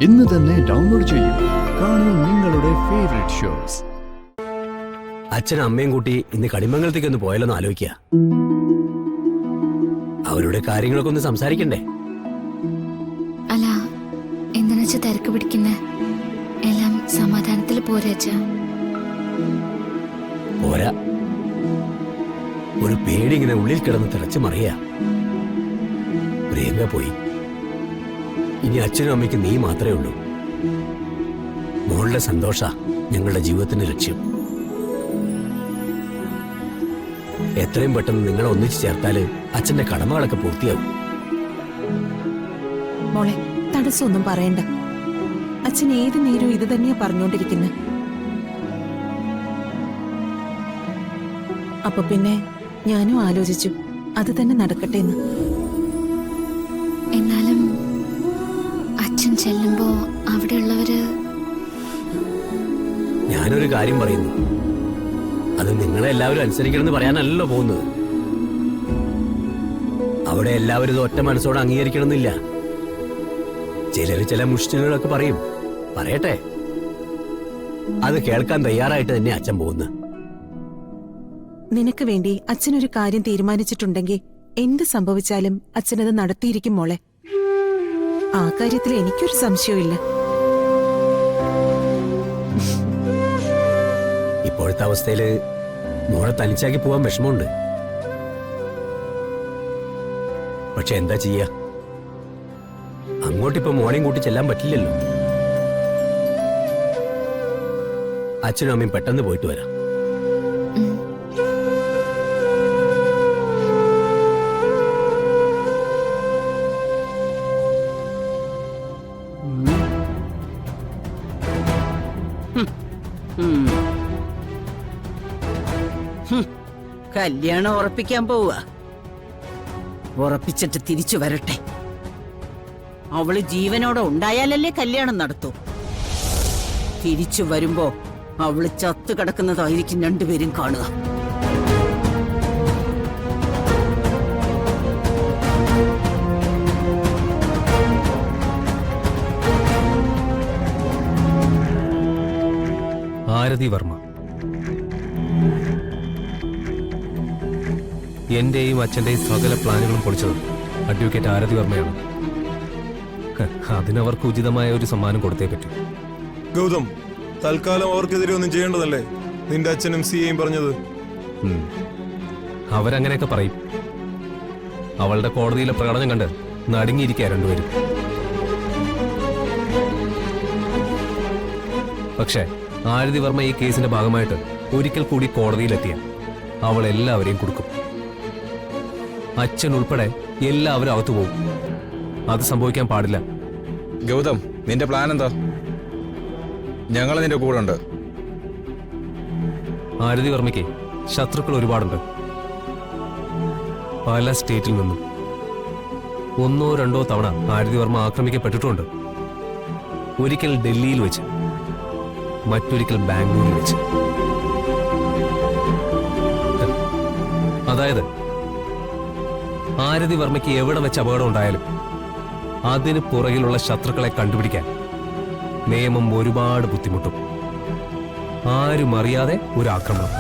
ഇന്ന് തന്നെ ഡൗൺലോഡ് ചെയ്യൂ. കാണൂ നിങ്ങളുടെ ഫേവറേറ്റ് ഷോസ്. അച്ഛനും അമ്മയും കൂട്ടി ഇന്ന് കടിമംഗലത്തേക്ക് ഒന്ന് പോയാലോ എന്ന് ആലോചിക്കുക. അവരുടെ കാര്യങ്ങളൊക്കെ ഒന്ന് സംസാരിക്കണ്ടേ? അല്ല, എന്തിനാ തിരക്ക് പിടിക്കുന്നേ? എല്ലാം സമാധാനത്തിൽ പോരാ. പോരാ, ഒരു പേടി ഇങ്ങനെ ഉള്ളിൽ കിടന്ന് തിളച്ചു മറിയ. പ്രേമ പോയി. ഇനി അച്ഛനും അമ്മയ്ക്ക് നീ മാത്രമേ ഉള്ളൂ. മോളുടെ സന്തോഷ ഞങ്ങളുടെ ജീവിതത്തിന്റെ ലക്ഷ്യം. എത്രയും പെട്ടെന്ന് നിങ്ങളെ ഒന്നിച്ചു ചേർത്താല് അച്ഛന്റെ കടമകളൊക്കെ പൂർത്തിയാവും. മോളെ, തടസ്സമൊന്നും പറയണ്ട. അച്ഛൻ ഏത് നേരവും ഇത് തന്നെയാ പറഞ്ഞോണ്ടിരിക്കുന്നത്. അപ്പൊ പിന്നെ ഞാനും ആലോചിച്ചു അത് തന്നെ നടക്കട്ടെ എന്ന്. എന്നാലും അച്ഛൻ ചെല്ലുമ്പോ അവിടെയുള്ളവര്... ഞാനൊരു കാര്യം പറയുന്നു, അത് നിങ്ങളെ എല്ലാവരും അനുസരിക്കണമെന്ന് പറയാനല്ലോ പോകുന്നത്. അവിടെ എല്ലാവരും ഇത് ഒറ്റ മനസ്സോടെ അംഗീകരിക്കണമെന്നില്ല. ചിലര് ചില മുഷ്ടികളൊക്കെ പറയും. പറയട്ടെ, അത് കേൾക്കാൻ തയ്യാറായിട്ട് തന്നെ അച്ഛൻ പോകുന്നു. നിനക്ക് വേണ്ടി അച്ഛനൊരു കാര്യം തീരുമാനിച്ചിട്ടുണ്ടെങ്കിൽ എന്ത് സംഭവിച്ചാലും അച്ഛനത് നടത്തിയിരിക്കും മോളെ. ആ കാര്യത്തിൽ എനിക്കൊരു സംശയമില്ല. ഇപ്പോഴത്തെ അവസ്ഥയില് മോളെ തനിച്ചാക്കി പോവാൻ വിഷമമുണ്ട്. പക്ഷെ എന്താ ചെയ്യാ, അങ്ങോട്ടിപ്പോ മോളെയും കൂട്ടി ചെല്ലാൻ പറ്റില്ലല്ലോ. അച്ഛനും അമ്മയും പെട്ടെന്ന് പോയിട്ട് വരാം. കല്യാണം ഉറപ്പിക്കാൻ പോവുക. ഉറപ്പിച്ചിട്ട് തിരിച്ചു വരട്ടെ. അവള് ജീവനോടെ ഉണ്ടായാലല്ലേ കല്യാണം നടത്തൂ. തിരിച്ചു വരുമ്പോ അവള് ചത്തു കിടക്കുന്നതായിരിക്കും രണ്ടുപേരും കാണുക. ആരതി വർമ്മ. എന്റെയും അച്ഛന്റെയും സകല പ്ലാനുകളും പൊളിച്ചത് അഡ്വക്കേറ്റ് ആരതി വർമ്മയാണ്. അതിനവർക്ക് ഉചിതമായ ഒരു സമ്മാനം കൊടുത്തേ പറ്റൂ. ഗൗതം, തൽക്കാലം അവർക്കെതിരെ ഒന്നും ചെയ്യേണ്ടതല്ലേ നിന്റെ അച്ഛനും സിയെയും പറഞ്ഞത്? അവരങ്ങനെയൊക്കെ പറയും. അവളുടെ കോടതിയിലെ പ്രകടനം കണ്ട് നടുങ്ങിയിരിക്കുക രണ്ടുപേരും. പക്ഷേ ആരതി വർമ്മ ഈ കേസിന്റെ ഭാഗമായിട്ട് ഒരിക്കൽ കൂടി കോടതിയിലെത്തിയ അവൾ എല്ലാവരെയും കൊടുക്കും. അച്ഛൻ ഉൾപ്പെടെ എല്ലാവരും അകത്തു പോകും. അത് സംഭവിക്കാൻ പാടില്ല. ഗൗതം, നിന്റെ പ്ലാൻ എന്താ? ഞങ്ങൾ നിന്റെ കൂടെ ഉണ്ട്. ആരതി വർമ്മയ്ക്ക് ശത്രുക്കൾ ഒരുപാടുണ്ട്. പല സ്റ്റേറ്റിൽ നിന്നും 1 or 2 തവണ ആരതി വർമ്മ ആക്രമിക്കപ്പെട്ടിട്ടുണ്ട്. ഒരിക്കൽ ഡൽഹിയിൽ വെച്ച്, മറ്റൊരിക്കൽ ബാംഗ്ലൂരിൽ വെച്ച്. അതായത് ആരതി വർമ്മയ്ക്ക് എവിടെ വെച്ച് അപകടം ഉണ്ടായാലും അതിന് പുറകിലുള്ള ശത്രുക്കളെ കണ്ടുപിടിക്കാൻ നിയമം ഒരുപാട് ബുദ്ധിമുട്ടും. ആരും അറിയാതെ ഒരു ആക്രമണം.